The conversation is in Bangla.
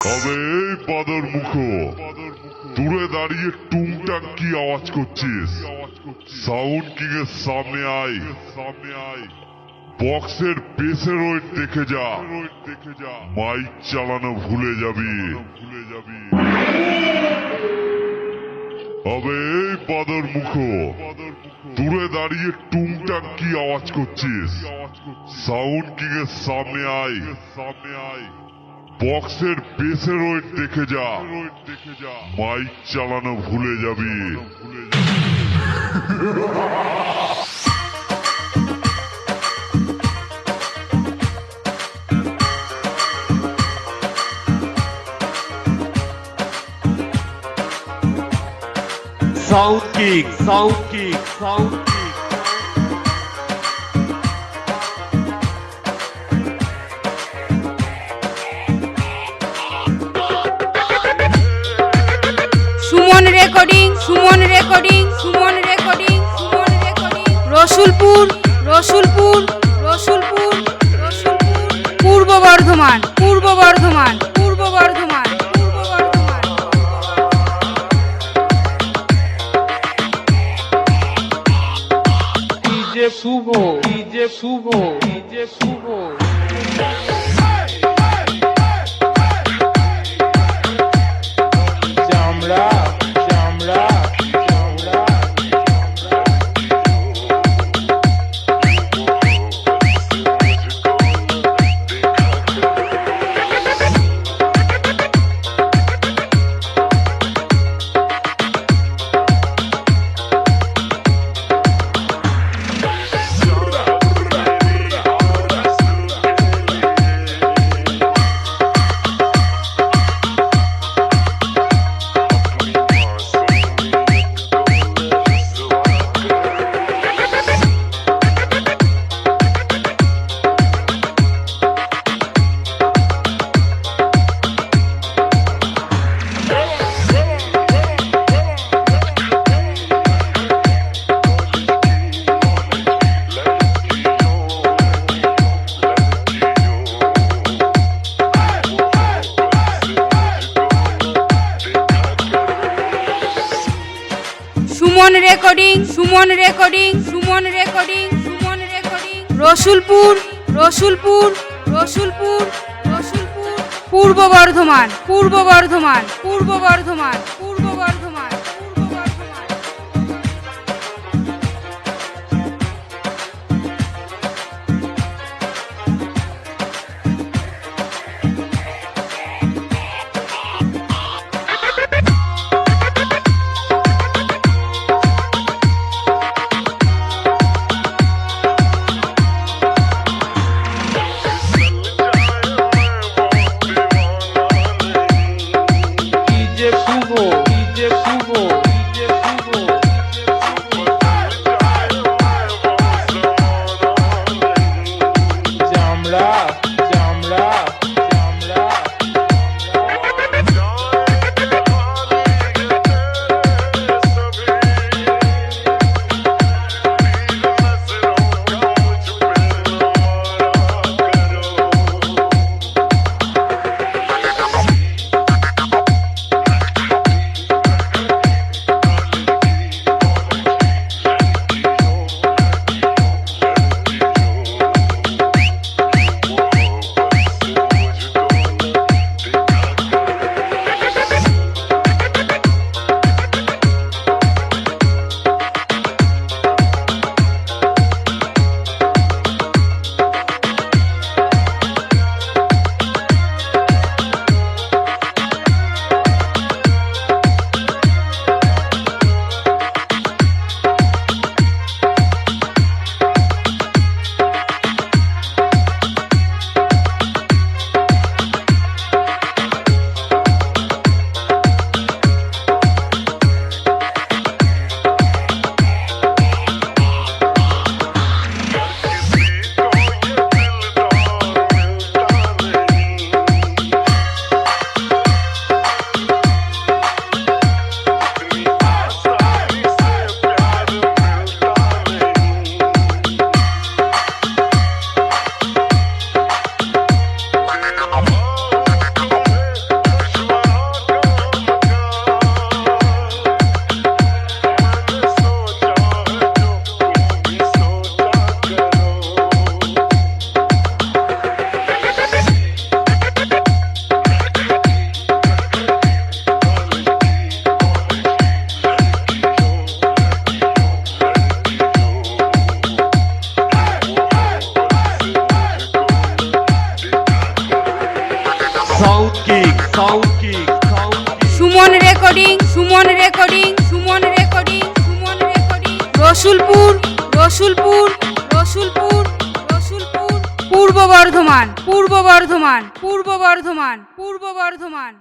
তবে এই বাদর মুখো দূরে দাঁড়িয়ে টুংটাং কি আওয়াজ করছিস? সাউন্ড কিং এর সামনে আয়, বক্সের বেসের ওয়েট দেখে যা, মাইক চালানো ভুলে যাবি। তবে এই বাদর মুখো দূরে দাঁড়িয়ে টুংটাং কি আওয়াজ করছিস? সাউন্ড কিং এর সামনে আয়, বক্সের বেসের ওয়েট দেখে যা, মাইক চালানো ভুলে যাবি। Sound king, sound king, sound king. Suman recording, Suman recording, Suman recording, Suman recording. Rasulpur, Rasulpur, Rasulpur, Rasulpur. Purba Bardhaman, Purba Bardhaman, Purba Bardhaman, Purba Bardhaman. DJ Shubho, DJ Shubho, DJ Shubho. চামড়া, চামড়া, চামড়া। Suman recording, Suman recording, Suman recording, Suman recording. Rasulpur, Rasulpur, Rasulpur, Rasulpur. Purba Bardhaman, Purba Bardhaman, Purba Bardhaman, Purba Bardhaman, Purba Bardhaman. DJ Shubho, sound king Suman recording Suman recording Suman recording Suman recording Rasulpur Rasulpur Rasulpur Rasulpur Purba Bardhaman Purba Bardhaman Purba Bardhaman Purba Bardhaman